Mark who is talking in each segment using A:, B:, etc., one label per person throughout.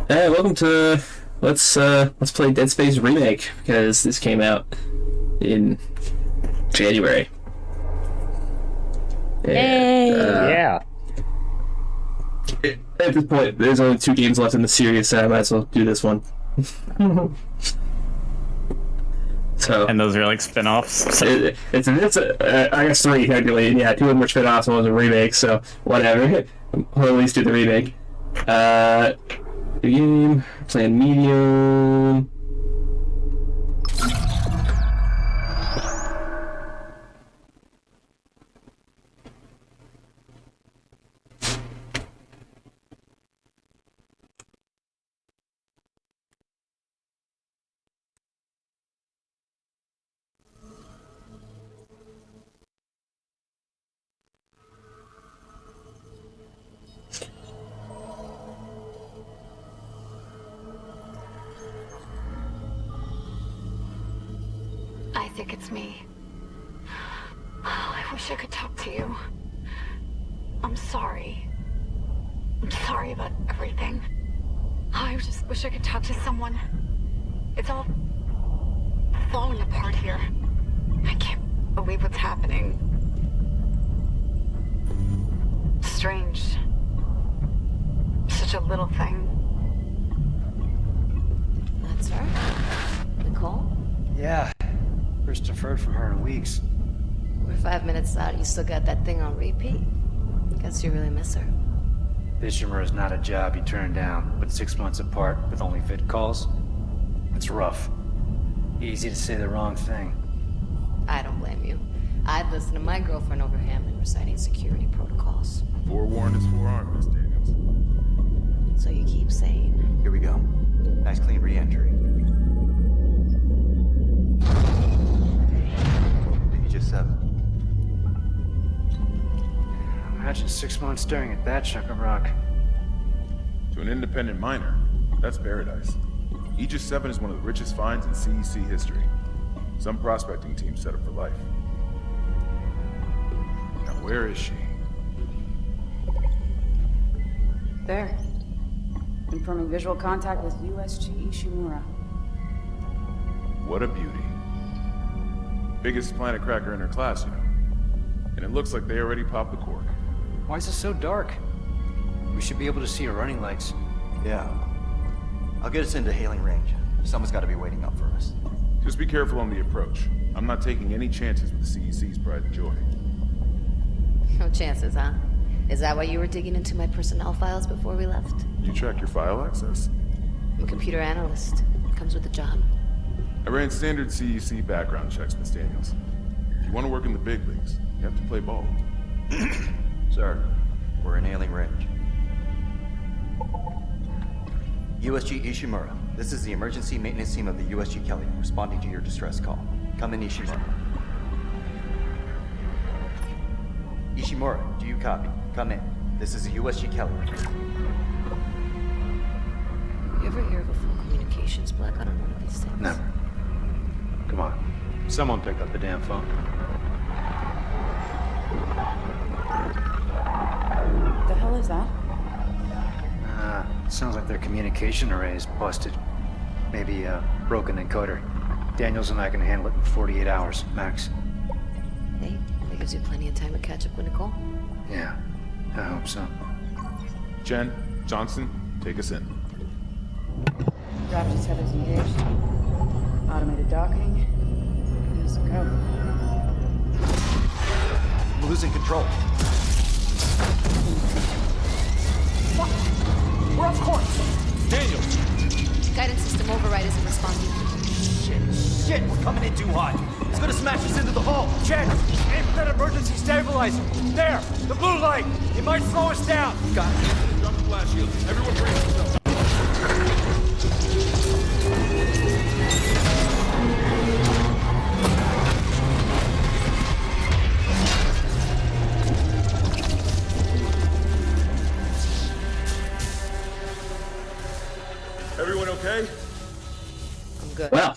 A: Hey, welcome to let's play Dead Space Remake because this came out in January. And,
B: Yeah.
A: at this point, there's only 2 games left in the series, so I might as well do this one. So
B: And those are like spin-offs.
A: it's I guess 3 technically. Yeah, 2 of them were spin-offs, one was a remake. So whatever. We'll at least do the remake. The game playing medium.
C: I think it's me. I wish I could talk to you. I'm sorry. I'm sorry about everything. I just wish I could talk to someone. It's all falling apart here. I can't believe what's happening. Strange. Such a little thing.
D: That's her? Nicole?
E: Yeah. First deferred from her in weeks.
D: We're 5 minutes out. You still got that thing on repeat? Guess you really miss her.
E: Fishermer is not a job you turn down, but 6 months apart with only vid calls? It's rough. Easy to say the wrong thing.
D: I don't blame you. I'd listen to my girlfriend over Hamlin reciting security protocols.
F: Forewarned is forearmed, Miss Daniels.
D: So you keep saying.
G: Here we go. Nice clean re-entry. Just 7.
E: Imagine 6 months staring at that chunk of rock.
F: To an independent miner, that's paradise. Aegis 7 is one of the richest finds in CEC history. Some prospecting teams set up for life. Now where is she?
H: There. Confirming visual contact with USG Ishimura.
F: What a beauty. Biggest planet cracker in her class, you know. And it looks like they already popped the cork.
E: Why is it so dark? We should be able to see her running lights.
G: Yeah. I'll get us into hailing range. Someone's got to be waiting up for us.
F: Just be careful on the approach. I'm not taking any chances with the CEC's pride and joy.
D: No chances, huh? Is that why you were digging into my personnel files before we left?
F: You check your file access?
D: I'm a computer analyst. Comes with the job.
F: I ran standard CEC background checks, Miss Daniels. If you want to work in the big leagues, you have to play ball.
G: Sir, we're in hailing range. USG Ishimura, this is the emergency maintenance team of the USG Kelly, responding to your distress call. Come in, Ishimura. Ishimura, do you copy? Come in. This is the USG Kelly.
D: You ever hear of a full communications blackout on one of these things?
E: Never. Come on. Someone pick up the damn phone.
H: The hell is that?
E: Sounds like their communication array is busted. Maybe a broken encoder. Daniels and I can handle it in 48 hours, max.
D: Hey, that gives you plenty of time to catch up with Nicole.
E: Yeah, I hope so.
F: Jen, Johnson, take us in.
H: Gravity tethers engaged. Automated docking. Let's go.
G: We're losing control.
H: Fuck! We're off course!
F: Daniels!
D: Guidance system override isn't responding.
G: Shit, we're coming in too hot. It's gonna smash us into the hull.
E: Jen, aim for that emergency stabilizer. There, the blue light. It might slow us down.
G: Got it.
F: Drop the flash shield. Everyone brace yourself. Everyone okay?
D: I'm good.
A: Well,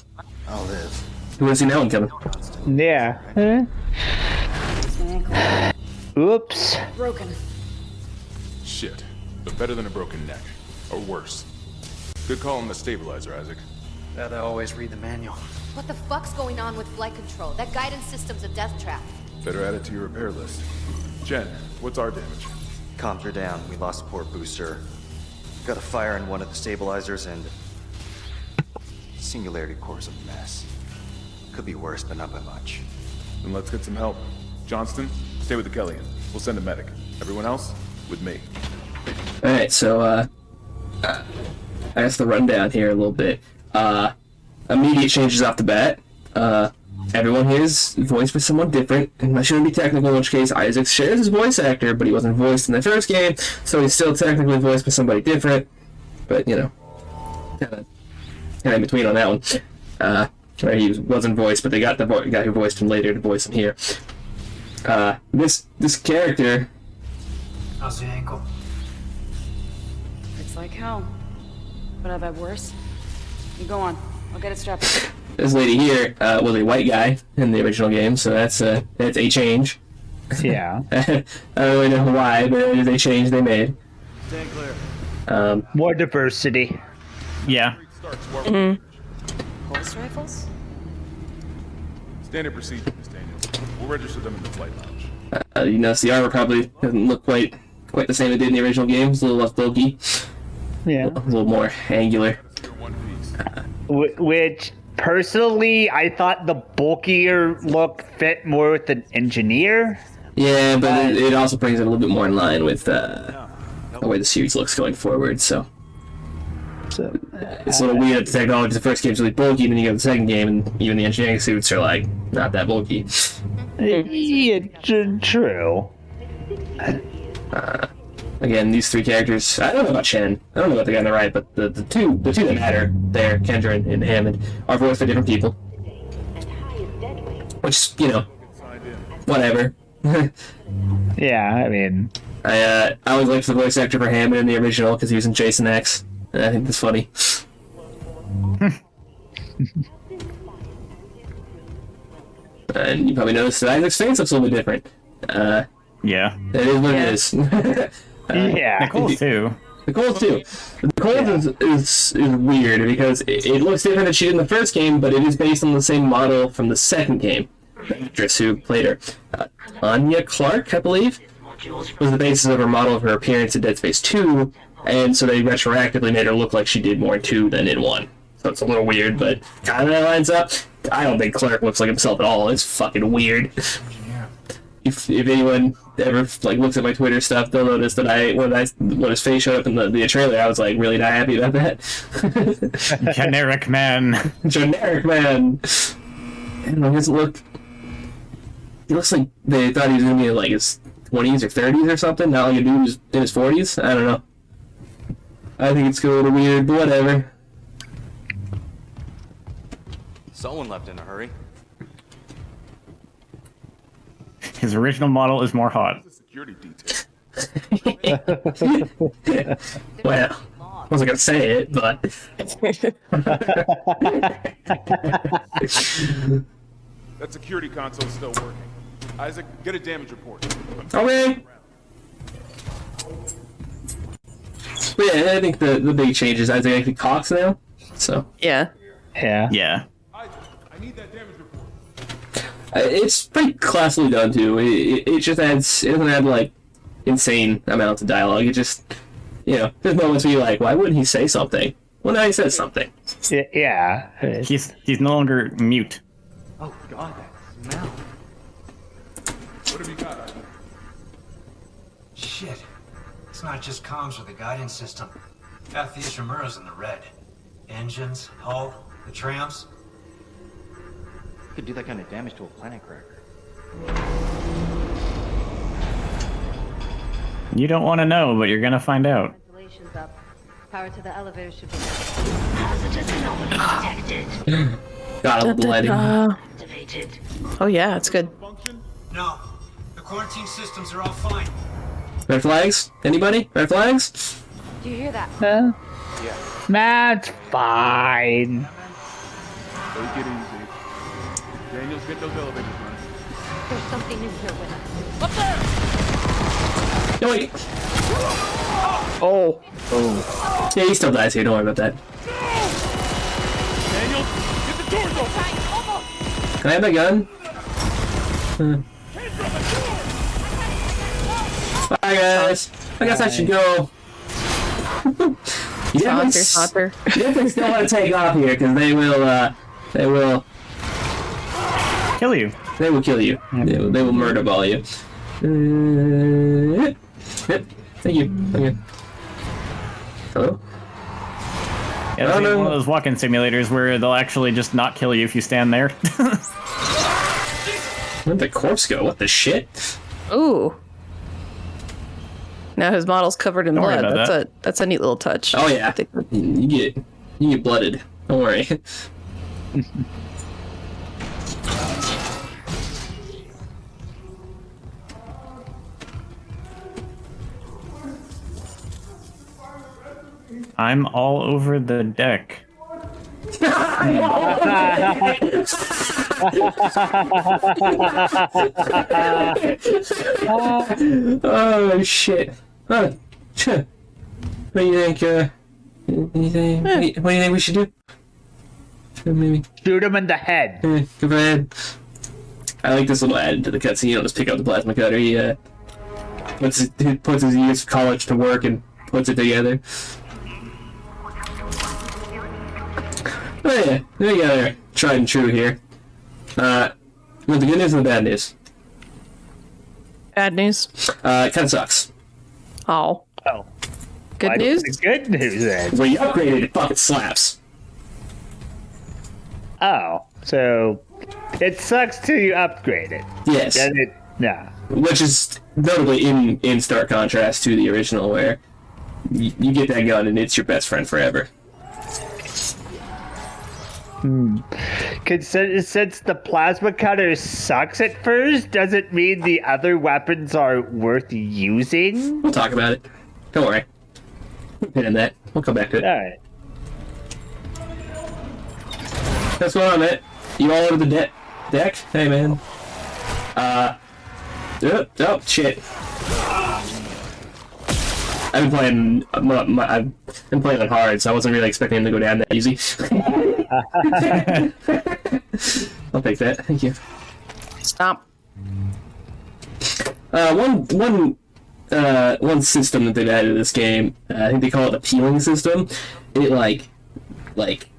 G: I'll live.
A: who has seen that one coming?
B: Yeah. Huh?
H: Ankle.
B: Oops.
H: Broken.
F: Shit. But better than a broken neck. Or worse. Good call on the stabilizer, Isaac.
E: Gotta always read the manual.
D: What the fuck's going on with flight control? That guidance system's a death trap.
F: Better add it to your repair list. Jen, what's our damage?
G: Comms are down. We lost a port booster. Got a fire in one of the stabilizers and... Singularity core's a mess. Could be worse, but not by much.
F: Then let's get some help. Johnston, stay with the Kellion. We'll send a medic. Everyone else, with me.
A: Alright, so, I guess the rundown here a little bit. Immediate changes off the bat. Everyone here is voiced by someone different, and I shouldn't be technical, in which case Isaac shares his voice actor, but he wasn't voiced in the first game, so he's still technically voiced by somebody different. But, you know, kind of in between on that one. Where he wasn't voiced, but they got the guy who voiced him later to voice him here. This character...
E: How's the ankle?
H: It's like hell. But I've had worse. You go on. I'll get it strapped.
A: This lady here was a white guy in the original game, so that's a change.
B: Yeah.
A: I don't really know why, but it is a change they made.
E: Stay clear.
B: More diversity. Yeah.
D: Pulse rifles?
F: Standard procedure, Miss Daniels. We'll register them in the flight lounge.
A: You notice the armor probably doesn't look quite the same it did in the original game. It's a little less bulky,
B: Yeah.
A: a little more angular.
F: You're one piece.
B: Which, personally, I thought the bulkier look fit more with the engineer.
A: Yeah, but it also brings it a little bit more in line with the way the series looks going forward. So
B: So,
A: it's a little weird that the technology the first game's really bulky, and then you go to the second game, and even the engineering suits are like not that bulky.
B: yeah, true.
A: Again, these three characters, I don't know about Shen, I don't know about the guy on the right, but the two that matter there, Kendra and Hammond, are voiced by different people. Which, you know, whatever.
B: Yeah, I mean,
A: I always liked the voice actor for Hammond in the original because he was in Jason X, and I think that's funny. And you probably noticed that Isaac's face looks a little bit different.
B: yeah.
A: That is what it is.
B: Yeah.
I: Nicole's too.
A: Nicole's too. Nicole's is weird because it looks different than she did in the first game, but it is based on the same model from the second game. The actress who played her, Anya Clark, I believe, was the basis of her model of her appearance in Dead Space 2, and so they retroactively made her look like she did more in 2 than in 1. So it's a little weird, but kind of lines up. I don't think Clark looks like himself at all. It's fucking weird. If anyone ever like looks at my Twitter stuff, they'll notice that when his face showed up in the trailer, I was like really not happy about that.
I: Generic man.
A: Generic man. I don't know. He doesn't look. He looks like they thought he was gonna be in like his 20s or 30s or something. Not like a dude who's in his 40s. I don't know. I think it's a little weird, but whatever.
G: Someone left in a hurry.
I: His original model is more hot.
F: The security detail.
A: Well, I wasn't gonna say it, but
F: That security console is still working. Isaac, get a damage report.
A: okay. But yeah, I think the big change is Isaac actually talks now. So
J: Yeah.
B: Yeah.
I: Yeah.
F: Isaac, I need that damage report.
A: it's pretty classily done too. It just adds. It doesn't add like insane amounts of dialogue. It just, you know, there's moments where you're like, why wouldn't he say something? Well, now he says something.
B: Yeah.
I: He's no longer mute.
E: Oh god, that smell.
F: What have you got, Isaac?
E: Shit. It's not just comms with the guidance system. Half the Ishimura's in the red. Engines, hull, the trams.
G: Could do that kind of damage to a planet cracker.
I: You don't want to know, but you're gonna find out.
D: Ventilation's up. Power to the elevator should be
C: Hazardous anomaly detected.
A: God, bloody.
C: Activated.
J: Oh yeah, it's good.
F: Function?
E: No. The quarantine systems are all fine.
A: Red flags? Anybody? Red flags?
D: Do you hear that?
B: That's fine.
F: Take it easy. Daniels, get those elevators running.
D: There's something in here with us.
A: No, wait.
J: Oh.
A: Yeah, he still dies here. Don't worry about that.
K: Daniel, get the doors open.
A: Can I have my gun? Bye, guys. I guess I should go. You definitely still want to take off here, because they will
I: Kill you.
A: They will kill you. They will murder ball you. Yep. Thank you. Hello?
I: Yeah, this is one of those walk-in simulators where they'll actually just not kill you if you stand there.
A: Where'd the corpse go? What the shit?
J: Ooh. Now his model's covered in blood.
I: That.
J: That's a neat little touch.
A: Oh yeah. You get blooded. Don't worry.
I: I'm all over the deck.
A: Oh shit. What do you think? What do you think we should do? Maybe
B: shoot him in the head.
A: Go ahead. I like this little add to the cutscene. You don't just pick up the plasma cutter. He puts his years of college to work and puts it together. Oh yeah, there you go. Tried and true here. With the good news and the bad news.
J: Bad news?
A: It kind of sucks.
J: Oh. Good news?
B: The good news then.
A: When you upgraded, it fucking slaps.
B: Oh, so it sucks till you upgrade it.
A: Yes.
B: Nah.
A: Which is notably in stark contrast to the original, where you get that gun and it's your best friend forever.
B: Since the plasma cutter sucks at first, does it mean the other weapons are worth using?
A: We'll talk about it. Don't worry. Pin in that. We'll come back to it.
B: Alright.
A: What's going on, man? You all over the deck? Hey, man. Oh, shit. I've been playing on hard, so I wasn't really expecting him to go down that easy. I'll take that. Thank you.
J: Stop.
A: One system that they've added to this game, I think they call it the peeling system. It like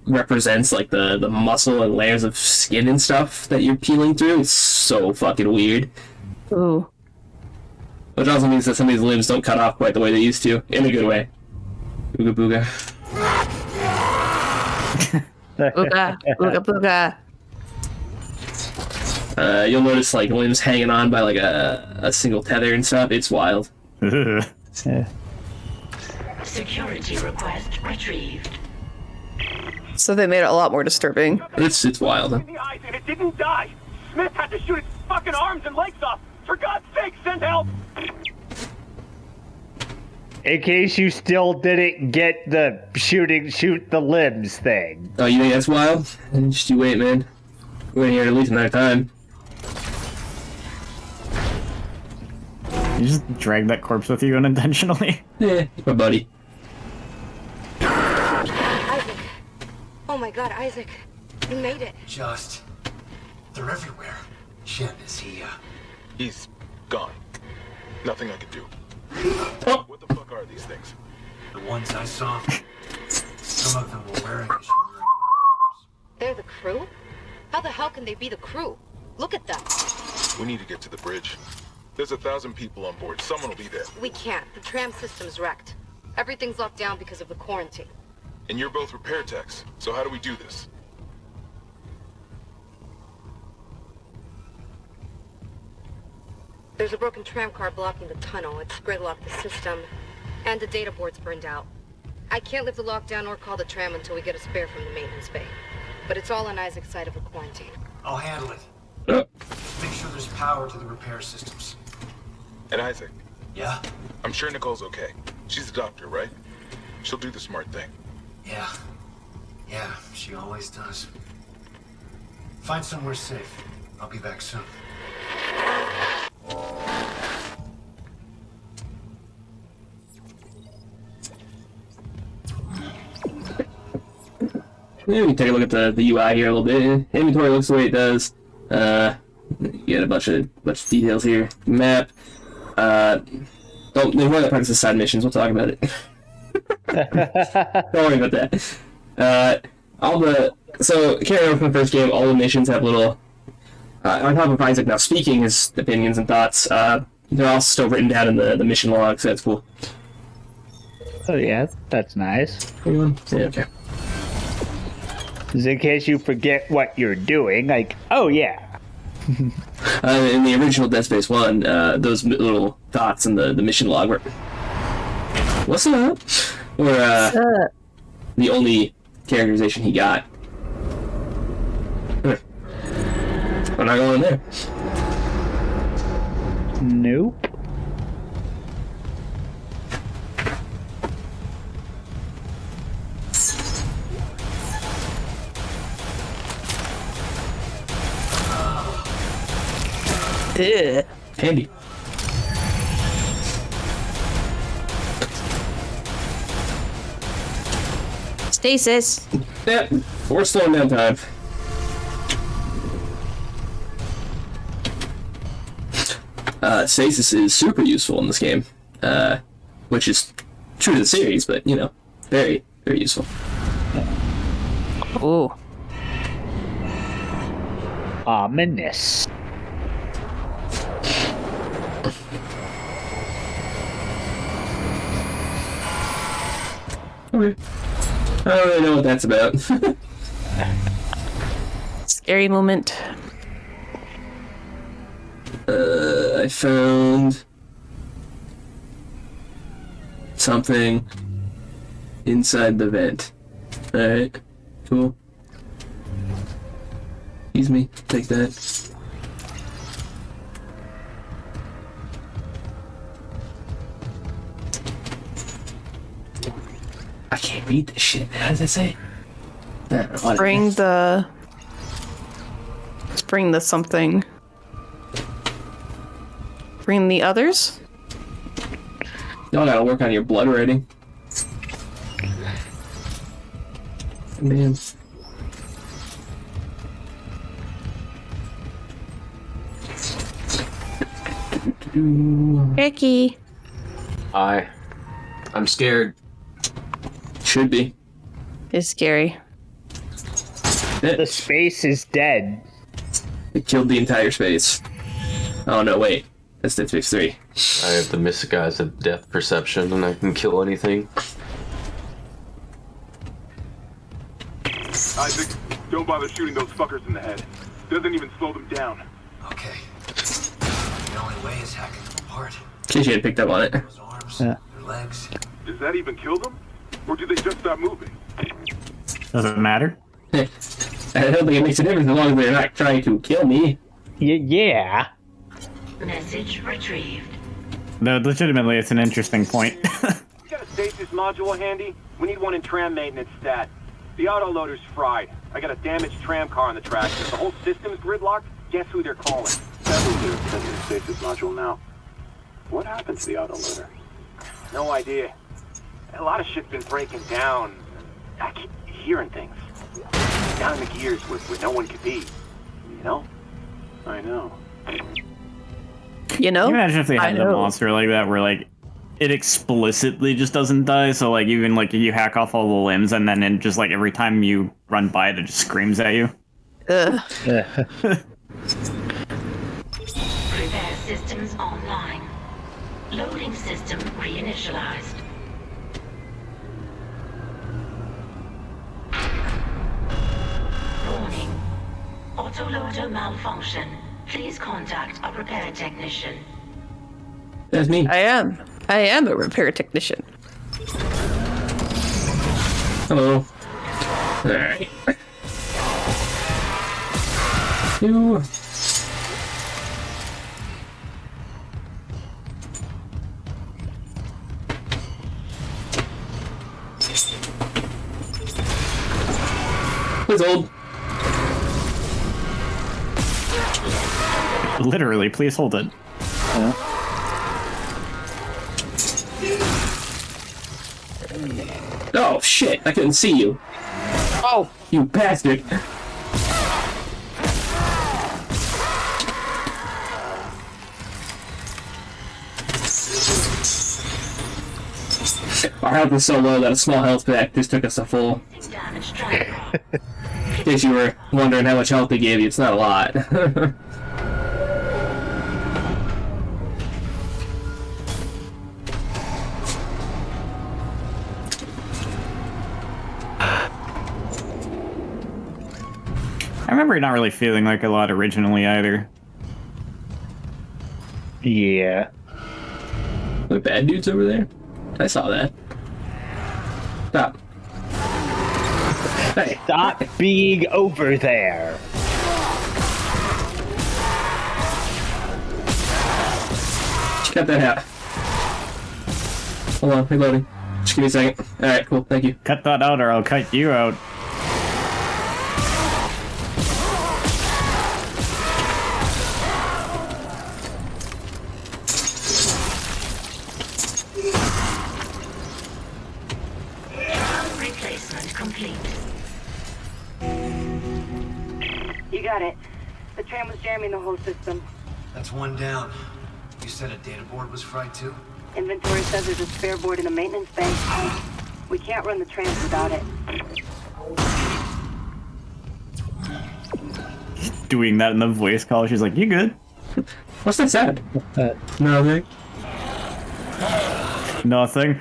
A: represents like the muscle and layers of skin and stuff that you're peeling through. It's so fucking weird.
J: Ooh.
A: Which also means that some of these limbs don't cut off quite the way they used to, in a good way. Booga booga.
J: Booga, booga, booga.
A: You'll notice like limbs hanging on by like a single tether and stuff. It's wild.
L: Security request retrieved.
J: So they made it a lot more disturbing.
A: It's wild.
K: In the eyes and it didn't die. Smith had to shoot its fucking arms and legs off. For God's sake, send help!
B: In case you still didn't get the shoot the limbs thing.
A: Oh, you think that's wild? Just you wait, man. We're in here at least another time.
I: You just drag that corpse with you unintentionally.
A: Yeah, my buddy.
C: Isaac. Oh my god, Isaac. You made it.
M: They're everywhere. Shit, is he,
F: He's gone. Nothing I can do.
A: Oh.
F: What the fuck are these things?
M: The ones I saw, some of them were wearing
C: They're the crew? How the hell can they be the crew? Look at them.
F: We need to get to the bridge. There's 1,000 people on board. Someone will be there.
C: We can't. The tram system's wrecked. Everything's locked down because of the quarantine.
F: And you're both repair techs. So how do we do this?
C: There's a broken tram car blocking the tunnel. It's gridlocked the system. And the data board's burned out. I can't lift the lockdown or call the tram until we get a spare from the maintenance bay. But it's all on Isaac's side of the quarantine.
M: I'll handle it. Make sure there's power to the repair systems.
F: And Isaac.
M: Yeah?
F: I'm sure Nicole's okay. She's a doctor, right? She'll do the smart thing.
M: Yeah. Yeah, she always does. Find somewhere safe. I'll be back soon.
A: we can take a look at the UI here a little bit. Inventory looks the way it does. You get a bunch of details here. Map. Don't ignore that part of the side missions. We'll talk about it. Don't worry about that. Carrying on from the first game, all the missions have little. On top of Isaac now speaking his opinions and thoughts, they're all still written down in the mission log, so that's cool.
B: Oh yeah, that's nice.
A: Anyone? Yeah, okay.
B: Just in case you forget what you're doing, like, oh yeah.
A: In the original Dead Space 1, those little dots in the mission log were... What's up? Were the only characterization he got. We're not going in there.
B: Nope.
J: Ugh.
A: Handy.
J: Stasis.
A: Yeah, we're slowing down time. Stasis is super useful in this game, which is true to the series, but, you know, very, very useful.
J: Ooh.
B: Ominous.
A: Okay. I don't really know what that's about.
J: Scary moment.
A: I found something inside the vent. Alright, cool. Excuse me, take that. I can't read this shit. How does it say?
J: Bring the something. Bring the others?
A: Y'all gotta work on your blood rating. Man.
J: Reki.
N: Hi. I'm scared.
A: Should be.
J: It's scary.
B: The space is dead.
A: It killed the entire space. Oh no, wait. That's Dead Space 3.
N: I have the misguise of depth perception and I can kill anything.
K: Isaac, don't bother shooting those fuckers in the head. Doesn't even slow them down.
M: Okay. The only way is hacking them apart.
A: In case you had picked up on it.
M: Those arms, their legs.
K: Does that even kill them? Or do they just stop moving?
I: Does it matter?
A: I don't think it makes a difference as long as they're not trying to kill me.
B: Yeah.
L: Message retrieved.
I: No, legitimately, it's an interesting point.
K: You got a stasis module handy? We need one in tram maintenance stat. The autoloader's fried. I got a damaged tram car on the tracks. If the whole system's gridlocked, guess who they're calling? Several do. Sending the stasis module now. What happened to the autoloader? No idea. A lot of shit's been breaking down. I keep hearing things. Down in the gears where no one could be. You know? I know.
J: You know?
I: Can you imagine if they had a monster like that where, like, it explicitly just doesn't die, so, like, even, like, you hack off all the limbs and then it just, like, every time you run by it, it just screams at you?
L: Repair systems online. Loading system reinitialized. Warning. Autoloader malfunction. Please contact a repair technician.
A: That's me.
J: I am a repair technician.
A: Hello. Alright. You. Please hold.
I: Literally, please hold it.
A: Oh shit! I couldn't see you. Oh, you bastard! Our health is so low that a small health pack just took us a full. In case you were wondering how much health they gave you, it's not a lot.
I: I remember not really feeling like a lot originally either.
B: Yeah.
A: The bad dudes over there? I saw that. Stop. Hey.
B: Stop being over there.
A: Cut that out. Hold on, reloading. Just give me a second. Alright, cool, thank you.
I: Cut that out or I'll cut you out.
L: Replacement complete.
O: You got it. The tram was jamming the whole system.
M: That's one down. You said a data board was fried too?
O: Inventory says there's a spare board in a maintenance bay. We can't run the trams without it.
I: Doing that in the voice call, she's like, "You good?"
A: What's that sound? Nothing.
I: Nothing.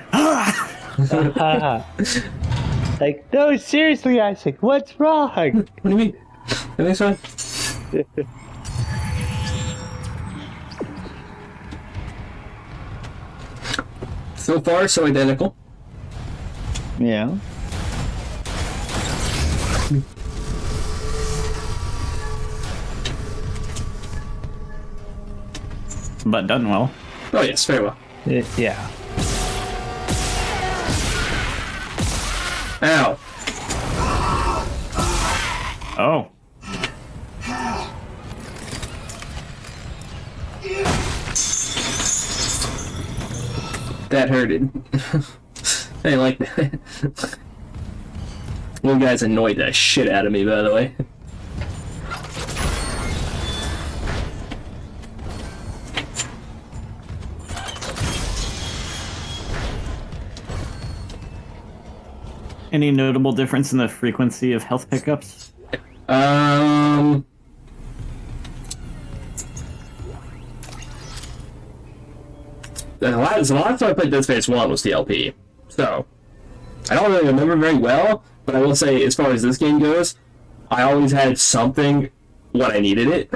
B: Like, no, seriously, Isaac, what's wrong?
A: What do you mean? Everything's fine. So far, so identical.
B: Yeah.
I: But done well.
A: Oh yes, very well.
B: Yeah.
A: Ow.
I: Oh.
A: That hurted. I didn't like that. One guy's annoyed the shit out of me, by the way.
I: Any notable difference in the frequency of health pickups?
A: The last time I played Dead Space 1 was the LP. So, I don't really remember very well, but I will say, as far as this game goes, I always had something when I needed it.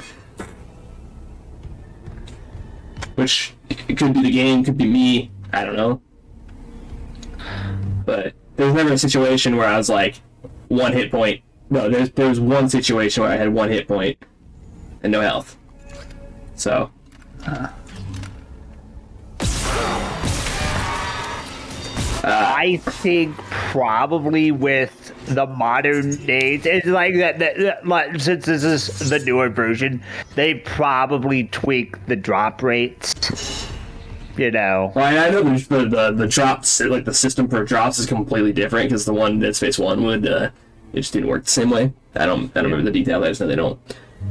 A: Which, it could be the game, could be me, I don't know. But there's never a situation where I was like, one hit point. No, there's one situation where I had one hit point and no health. So,
B: I think probably with the modern days, it's like that, since this is the newer version, they probably tweak the drop rates. You know.
A: Well, I know the drops, like the system for drops is completely different because the one Dead Space 1 would, it just didn't work the same way. I don't remember the detail, I just know they don't.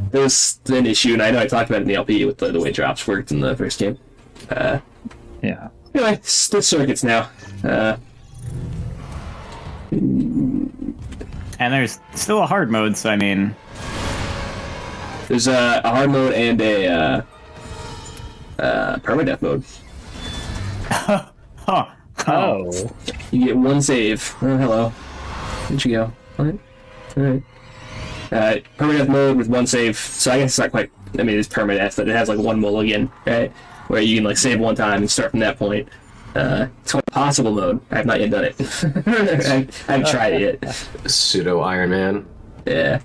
A: There was an issue, and I know I talked about it in the LP with the way drops worked in the first game.
B: Yeah.
A: Anyway, the circuits now.
I: And there's still a hard mode, so I mean...
A: There's a hard mode and a permadeath mode.
I: Huh.
B: Oh.
A: You get one save. Oh, hello. Where'd you go? What? Alright. Permadeath mode with one save. So I guess it's not quite... I mean, it's permadeath, but it has like one mulligan, right? Where you can like save one time and start from that point. It's called possible mode. I have not yet done it. I haven't tried it yet.
N: Pseudo Iron Man.
A: Yeah.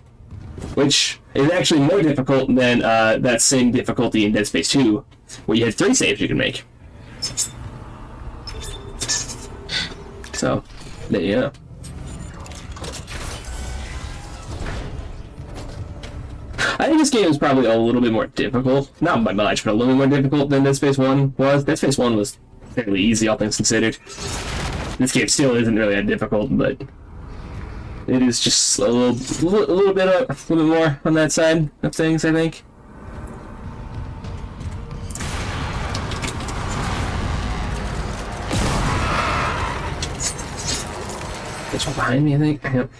A: Which is actually more difficult than that same difficulty in Dead Space 2, where you had 3 saves you can make. So, there you go. I think this game is probably a little bit more difficult. Not by much, but a little bit more difficult than Dead Space 1 was. Dead Space 1 was fairly easy, all things considered. This game still isn't really that difficult, but it is just a little bit more on that side of things, I think. There's one behind me, I think. Yep.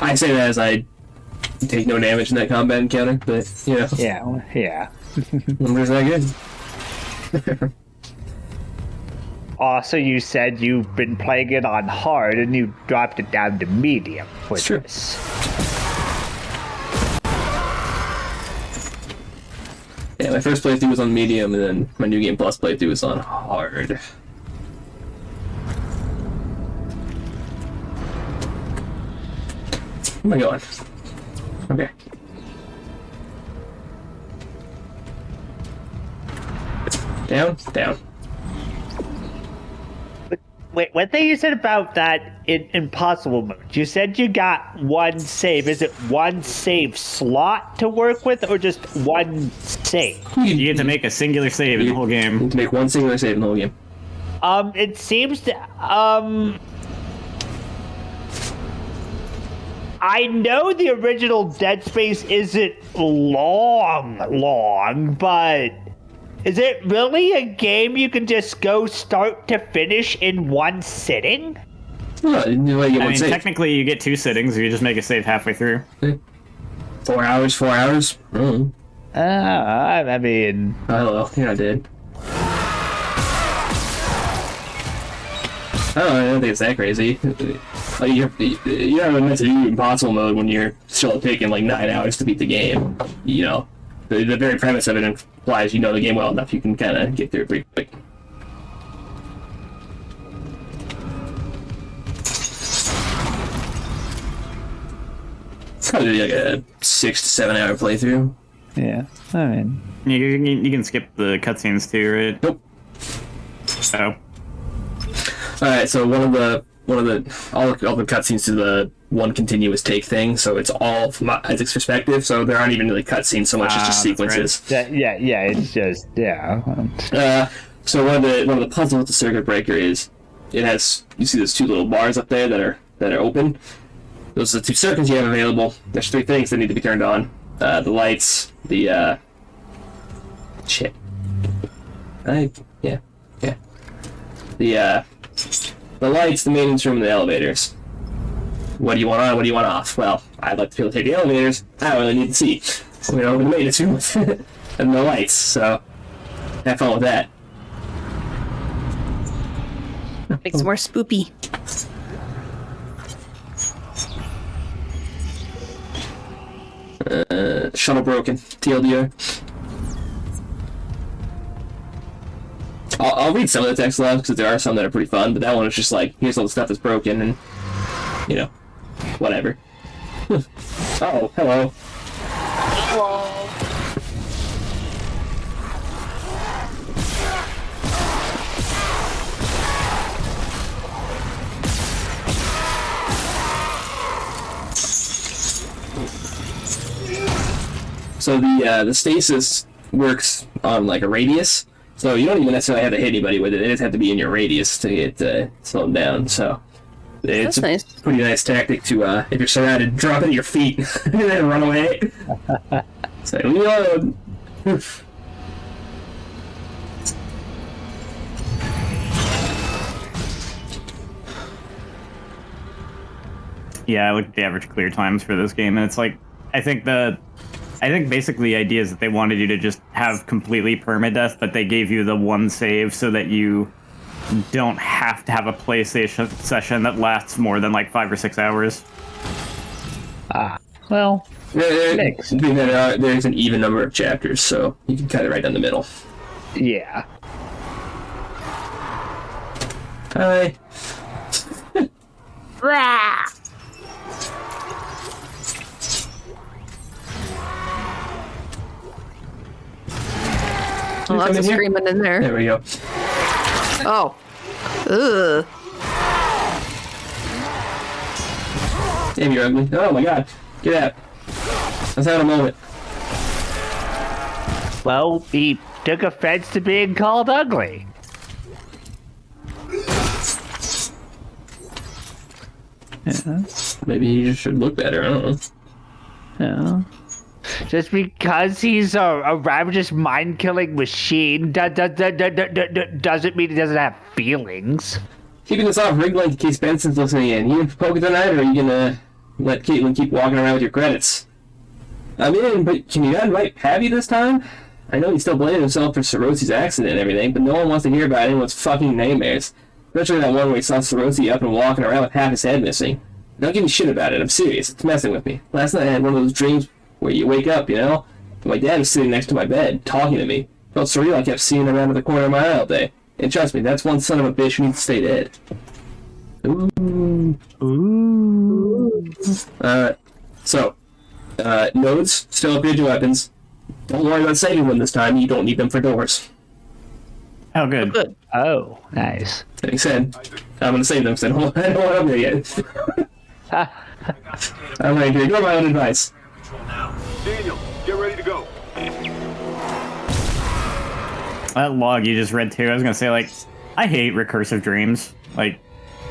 A: I say that as I take no damage in that combat encounter, but, you know.
B: Yeah.
A: Numbers that good.
B: Also, you said you've been playing it on hard and you dropped it down to medium with this.
A: Yeah, my first playthrough was on medium, and then my New Game Plus playthrough was on hard. Where am I going? Okay. Down.
B: Wait, what thing you said about that in impossible mode? You said you got one save. Is it one save slot to work with, or just one save?
I: You get to make a singular save in the whole game.
A: You get to make one singular save in the whole game.
B: It seems to, I know the original Dead Space isn't long, but is it really a game you can just go start to finish in one sitting?
A: Well,
I: I mean, technically you get 2 sittings if you just make a save halfway through.
A: 4 hours? Mm.
B: I mean...
A: Oh, hello. You're not dead. I don't think it's that crazy. Like, you're not meant to do impossible mode when you're still taking like 9 hours to beat the game. You know, the very premise of it implies you know the game well enough you can kind of get through it pretty quick. It's probably like a 6 to 7 hour playthrough.
B: Yeah, I mean,
I: you can skip the cutscenes too, right?
A: Nope.
I: Oh.
A: All right, so all the cutscenes to the one continuous take thing. So it's all from Isaac's perspective. So there aren't even really cutscenes so much as just sequences.
B: Right. Yeah, it's just
A: So one of the puzzles with the circuit breaker is it has, you see those 2 little bars up there that are open. Those are the 2 circuits you have available. There's 3 things that need to be turned on: the lights, the the lights, the maintenance room, and the elevators. What do you want on? What do you want off? Well, I'd like to be able to take the elevators. I don't really need to see. You know, the maintenance room and the lights. So have fun with that.
J: Makes more spoopy.
A: Shuttle broken. TLDR. I'll read some of the text logs because there are some that are pretty fun, but that one is just like, here's all the stuff that's broken and, you know, whatever. Oh, hello. So the stasis works on like a radius. So you don't even necessarily have to hit anybody with it. It just have to be in your radius to get slowed down. So it's a pretty nice tactic to, if you're surrounded, drop it at your feet and then run away. It's like, reload.
I: Yeah, I looked at the average clear times for this game, and it's like, I think basically the idea is that they wanted you to just have completely permadeath, but they gave you the one save so that you don't have to have a PlayStation session that lasts more than like 5 or 6 hours.
B: Well,
A: there's an even number of chapters, so you can cut it right down the middle.
B: Yeah.
A: Hi.
J: Lots of screaming in there.
A: There we go.
J: Oh. Ugh.
A: Damn, you're ugly. Oh my god. Get out. Let's have a moment.
B: Well, he took offense to being called ugly.
A: Yeah. Maybe he just should look better. I don't know.
B: Yeah. Just because he's a ravenous mind-killing machine doesn't mean he doesn't have feelings.
A: Keeping this off rig length in case Benson's listening in. You gonna poke it tonight, or are you gonna let Caitlin keep walking around with your credits? I'm in, but can you not invite Pappy this time? I know he's still blaming himself for Sorosi's accident and everything, but no one wants to hear about anyone's fucking nightmares. Especially that one where he saw Sorosi up and walking around with half his head missing. Don't give me shit about it, I'm serious, it's messing with me. Last night I had one of those dreams where you wake up, you know? My dad was sitting next to my bed, talking to me. Felt surreal, I kept seeing him around the corner of my eye all day. And trust me, that's one son of a bitch who needs to stay dead. Ooh. So, nodes, still upgrade your weapons. Don't worry about saving them this time, you don't need them for doors.
I: Oh, good.
B: Oh, nice.
A: Like I said, I'm gonna save them because I don't want to upgrade yet. I'm ready to ignore my own advice.
K: Daniel, get ready to go.
I: That log you just read too, I was gonna say, like, I hate recursive dreams. Like,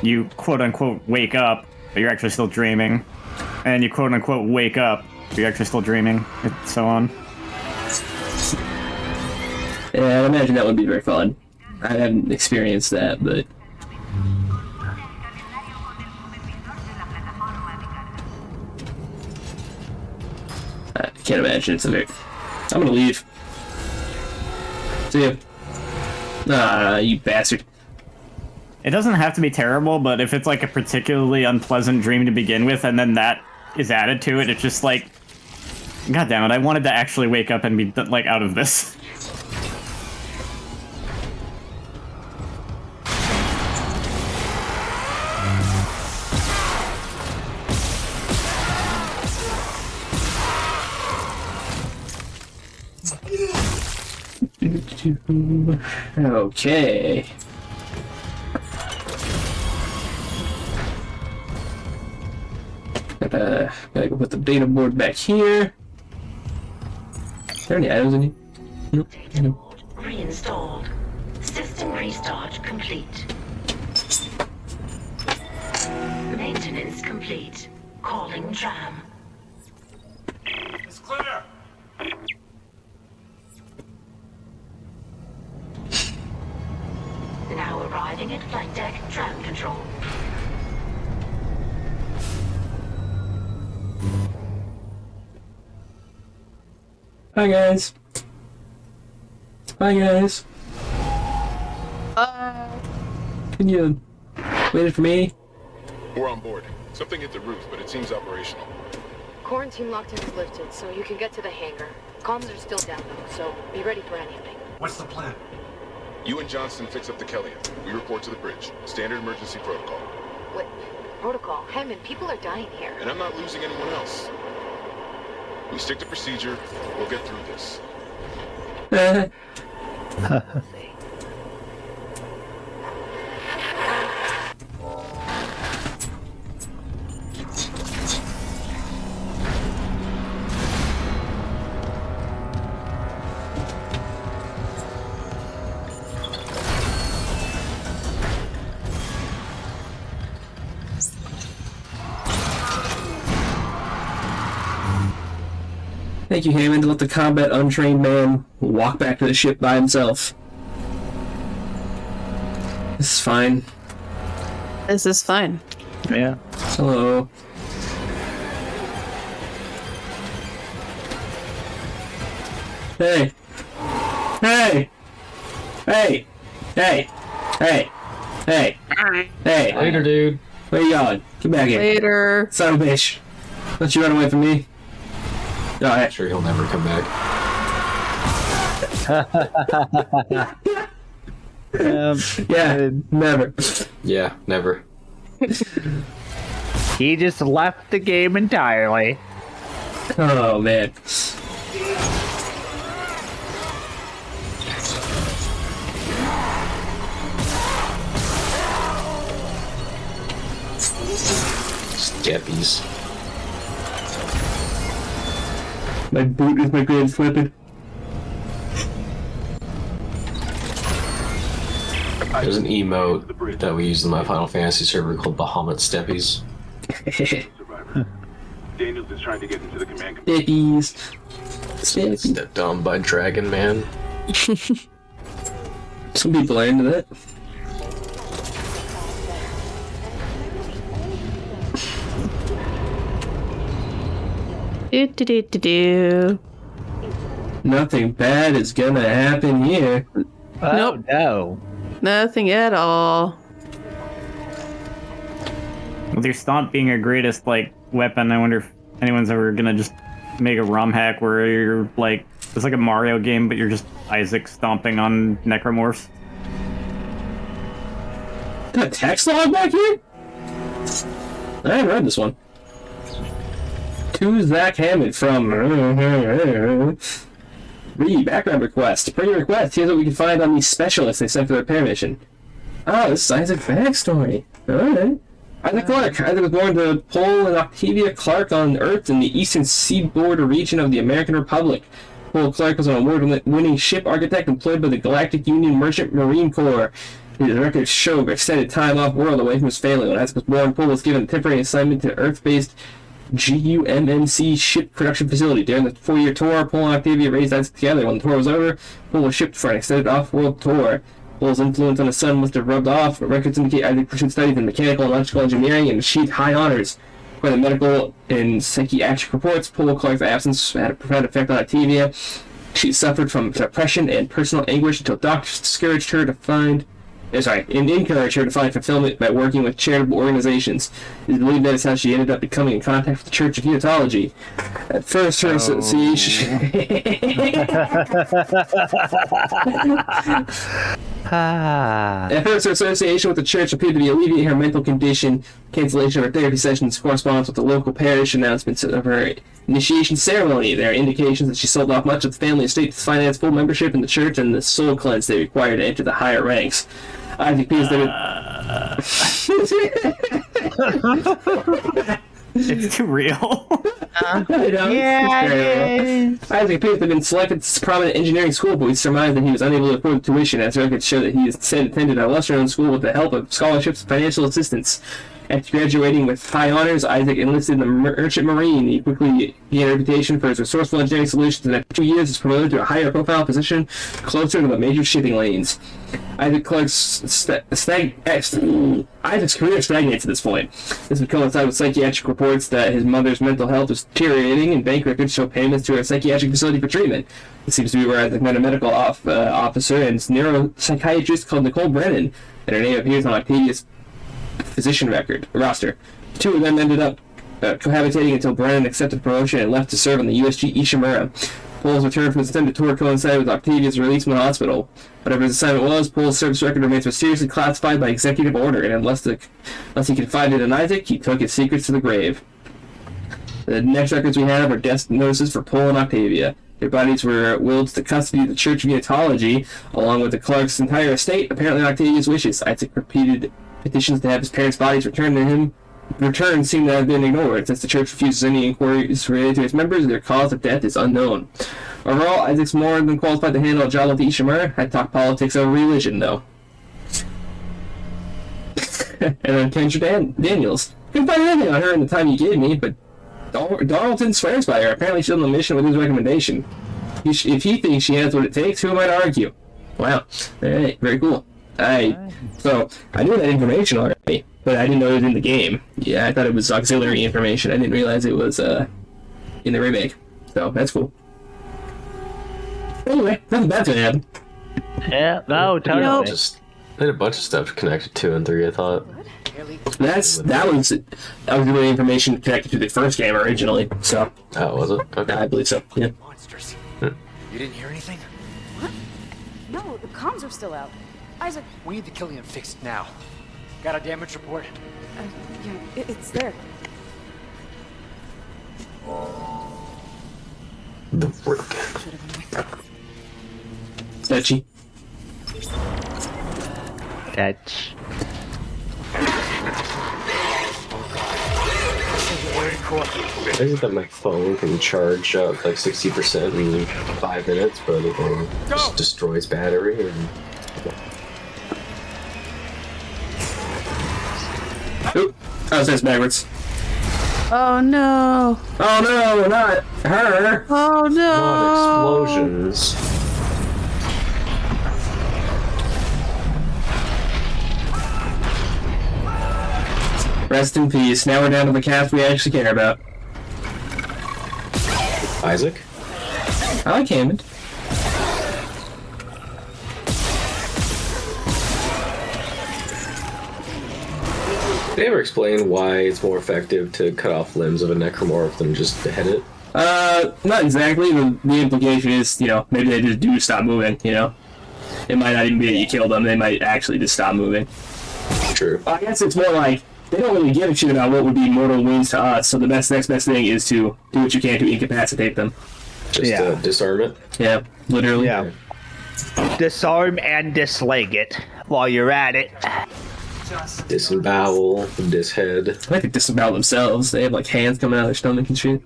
I: you quote-unquote wake up, but you're actually still dreaming. And you quote-unquote wake up, but you're actually still dreaming, and so on.
A: Yeah, I imagine that would be very fun. I haven't experienced that, but... I can't imagine it's a very... I'm gonna leave. See ya. Ah, you bastard.
I: It doesn't have to be terrible, but if it's like a particularly unpleasant dream to begin with, and then that is added to it, it's just like... God damn it, I wanted to actually wake up and be, like, out of this.
A: Okay. Gotta go put the data board back here. Are there any items in here? Nope.
L: Data board reinstalled. System restart complete. Maintenance complete. Calling tram.
K: It's clear.
L: Now arriving at flight deck tram control.
A: Hi guys. Hi guys. Can you wait for me?
F: We're on board. Something hit the roof, but it seems operational.
P: Quarantine lockdown is lifted, so you can get to the hangar. Comms are still down though, so be ready for anything.
M: What's the plan?
F: You and Johnston fix up the Kellyan. We report to the bridge. Standard emergency protocol.
P: What? Protocol? Hammond, people are dying here.
F: And I'm not losing anyone else. We stick to procedure. We'll get through this.
A: Thank you, Hammond, to let the combat untrained man walk back to the ship by himself. This is fine.
J: This is fine.
B: Yeah.
A: Hello. Hey. Hey. Hey. Hey. Hey. Hey. Hey.
N: Later, dude.
A: Where you going? Get back here.
J: Later.
A: Son of a bitch. Don't you run away from me.
N: I'm sure he'll never come back.
A: Yeah, never.
N: Yeah, never.
B: He just left the game entirely.
A: Oh, man.
N: Steppies.
A: My boot is my greatest weapon.
N: There's an emote that we use in my Final Fantasy server called Bahamut Steppies.
K: Daniels is trying to get into the command.
A: Steppies.
N: Stepped on by Dragon Man.
A: Some people are into that.
J: Do.
A: Nothing bad is gonna happen here.
B: Nope. No.
J: Nothing at all.
I: With your stomp being your greatest like weapon, I wonder if anyone's ever gonna just make a ROM hack where you're like it's like a Mario game, but you're just Isaac stomping on necromorphs.
A: Got a text log back here? I haven't read this one. To Zach Hammond from Read background request. Per your request, here's what we can find on these specialists they sent for their repair mission. Oh, this is Isaac's backstory. Alright. Isaac Clarke. Isaac was born to Paul and Octavia Clarke on Earth in the eastern seaboard region of the American Republic. Paul Clarke was an award-winning ship architect employed by the Galactic Union Merchant Marine Corps. His records show extended time off-world away from his family. When Isaac was born, Paul was given a temporary assignment to Earth-based GUMMC ship production facility. During the 4-year tour, Paul and Octavia raised Isaac together. When the tour was over, Paul was shipped for an extended off-world tour. Paul's influence on his son must have rubbed off, but records indicate Isaac pursued studies in mechanical and electrical engineering and achieved high honors. By the medical and psychiatric reports, Paul Clarke's absence had a profound effect on Octavia. She suffered from depression and personal anguish until doctors encouraged her to find fulfillment by working with charitable organizations. It is believed that is how she ended up becoming in contact with the Church of Unitology. At first, her association... At first, her association with the church appeared to be alleviating her mental condition. Cancellation of her therapy sessions corresponds with the local parish announcements of her initiation ceremony. There are indications that she sold off much of the family estate to finance full membership in the church and the soul cleanse they require to enter the higher ranks. Isaac appears that
I: It's too real.
A: I know, Isaac appears to have been selected to prominent engineering school, but we surmise that he was unable to afford tuition, as records show that he instead attended a lesser-known school with the help of scholarships and financial assistance. After graduating with high honors, Isaac enlisted in the Merchant Marine. He quickly gained a reputation for his resourceful engineering solutions, and after 2 years was promoted to a higher profile position closer to the major shipping lanes. Isaac Clarke's Isaac's career stagnates at this point. This would coincide with psychiatric reports that his mother's mental health was deteriorating, and bank records show payments to a psychiatric facility for treatment. This seems to be where Isaac met a medical officer and neuropsychiatrist called Nicole Brennan, and her name appears on Octavia's physician roster. The two of them ended up cohabitating until Brennan accepted promotion and left to serve on the USG Ishimura. Paul's return from his extended tour coincided with Octavia's release from the hospital. Whatever his assignment was, Paul's service record remains mysteriously classified by executive order, and unless he confided in Isaac, he took his secrets to the grave. The next records we have are death notices for Paul and Octavia. Their bodies were willed to the custody of the Church of Unitology, along with the Clarke's entire estate, apparently on Octavia's wishes. Isaac repeated petitions to have his parents' bodies returned to him. Returns seem to have been ignored, since the church refuses any inquiries related to its members. Their cause of death is unknown. Overall, Isaac's more than qualified to handle a job with the Ishimura. I'd talk politics over religion, though. And then Kendra Daniels. Couldn't find anything on her in the time you gave me, but Donaldson swears by her. Apparently she's on the mission with his recommendation. If he thinks she has what it takes, who am I to argue? Wow. Alright, very cool. So, I knew that information already, but I didn't know it was in the game. Yeah, I thought it was auxiliary information. I didn't realize it was, in the remake. So, that's cool. Anyway, nothing bad's gonna happen.
B: Yeah, no, totally.
N: They had a bunch of stuff connected to 2 and 3, I thought.
A: That was really information connected to the first game originally, so.
N: Oh, was it? Okay.
A: I believe so, yeah.
M: Monsters. You didn't hear anything?
H: What? No, the comms are still out. Isaac...
M: We need the Killian fixed now. Got a damage report?
H: Yeah, it's there.
N: The work.
A: Sketchy.
M: That's...
N: I think that my phone can charge up like 60% in 5 minutes, but it just destroys battery. And...
A: Oop! Oh, it says backwards.
J: Oh no!
A: Oh no, not her!
J: Oh no!
N: Not explosions.
A: Rest in peace. Now we're down to the cast we actually care about.
N: Isaac?
A: I like Hammond.
N: Did they ever explain why it's more effective to cut off limbs of a necromorph than just behead it?
A: Not exactly. The implication is, maybe they just do stop moving, It might not even be that you kill them, they might actually just stop moving.
N: True.
A: I guess it's more like, they don't really give a shit about what would be mortal wounds to us, so the next best thing is to do what you can to incapacitate them.
N: Just disarm it?
A: Yeah, literally.
B: Yeah. Disarm and disleg it while you're at it.
N: Disembowel, dishead.
A: I like to disembowel themselves. They have like hands coming out of their stomach and shit.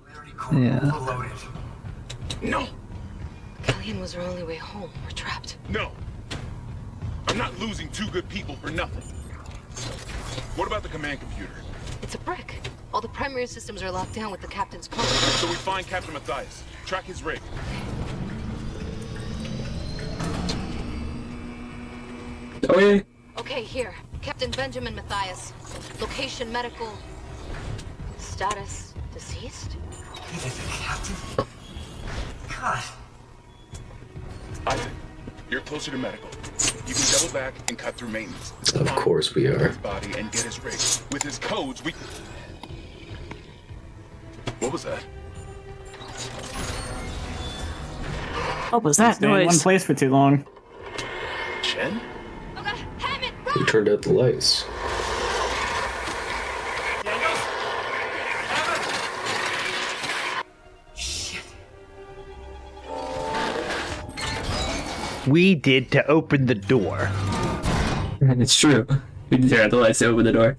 B: Yeah.
F: No.
P: Killian was our only way home. We're trapped.
F: No. I'm not losing two good people for nothing. What about the command computer?
P: It's a brick. All the primary systems are locked down with the captain's code.
F: So we find Captain Matthias. Track his rig.
A: Oh yeah.
P: Okay, here. Captain Benjamin Matthias. Location medical. Status deceased?
M: Captain? God.
F: Isaac, you're closer to medical. You can double back and cut through maintenance.
N: Of course we are.
F: His body and get his rig. With his codes, we... What was that?
J: What was that
I: Stay in one
J: noise?
I: place for too long.
F: Chen?
N: Who turned out the lights?
B: We did to open the door.
A: It's true. We did turn out the lights to open the door.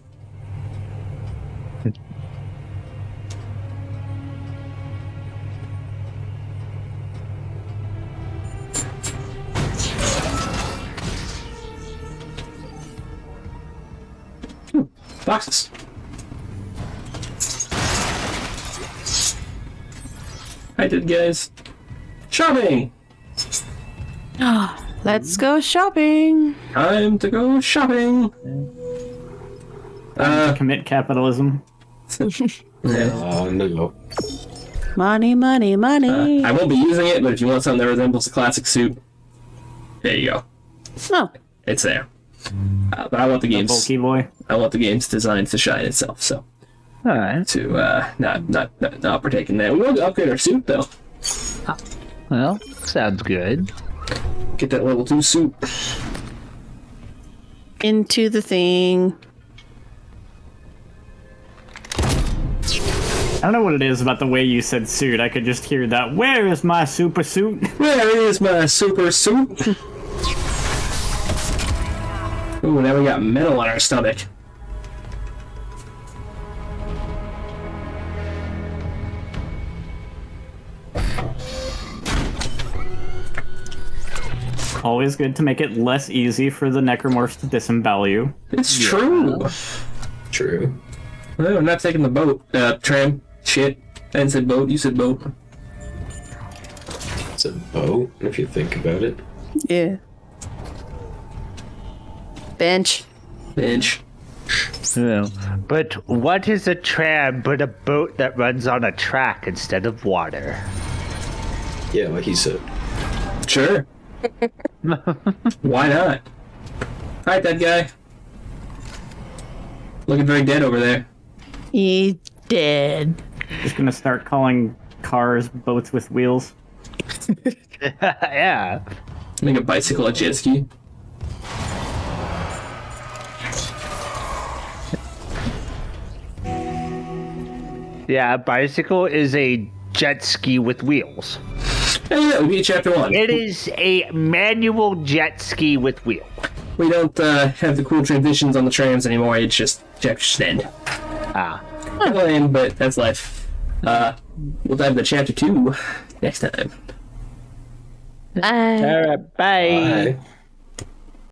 A: Boxes. I did, guys. Shopping!
J: Let's go shopping.
A: Time to go shopping.
I: Commit capitalism.
N: No.
J: Money, money, money.
A: I won't be using it, but if you want something that resembles a classic suit, there you go.
J: Oh.
A: It's there. But I want the game's
I: bulky boy.
A: I want the game's design to shine itself. So,
B: all right.
A: To not partake in that. We want to upgrade our suit though.
B: Well, sounds good.
A: Get that level 2 suit.
J: Into the thing.
I: I don't know what it is about the way you said suit. I could just hear that. Where is my super suit?
A: Where is my super suit? Ooh, now we got metal on our stomach.
I: Always good to make it less easy for the necromorphs to disembowel you.
A: It's true.
N: True.
A: Well, I'm not taking the boat. Tram. Shit. I didn't say boat. You said boat.
N: It's a boat, if you think about it.
J: Yeah. Bench.
A: Bench.
B: No. But what is a tram but a boat that runs on a track instead of water?
N: Yeah, like he said.
A: Sure. Why not? Alright, that guy. Looking very dead over there.
J: He dead.
I: Just gonna start calling cars boats with wheels.
B: Yeah.
A: Make a bicycle a jet ski.
B: Yeah, a bicycle is a jet ski with wheels.
A: Yeah, that would be chapter 1.
B: It is a manual jet ski with wheels.
A: We don't have the cool transitions on the trams anymore. It's just chapter end.
B: Ah.
A: lame, but that's life. We'll dive into chapter 2 next time.
J: Bye.
B: All right, bye.
N: Bye.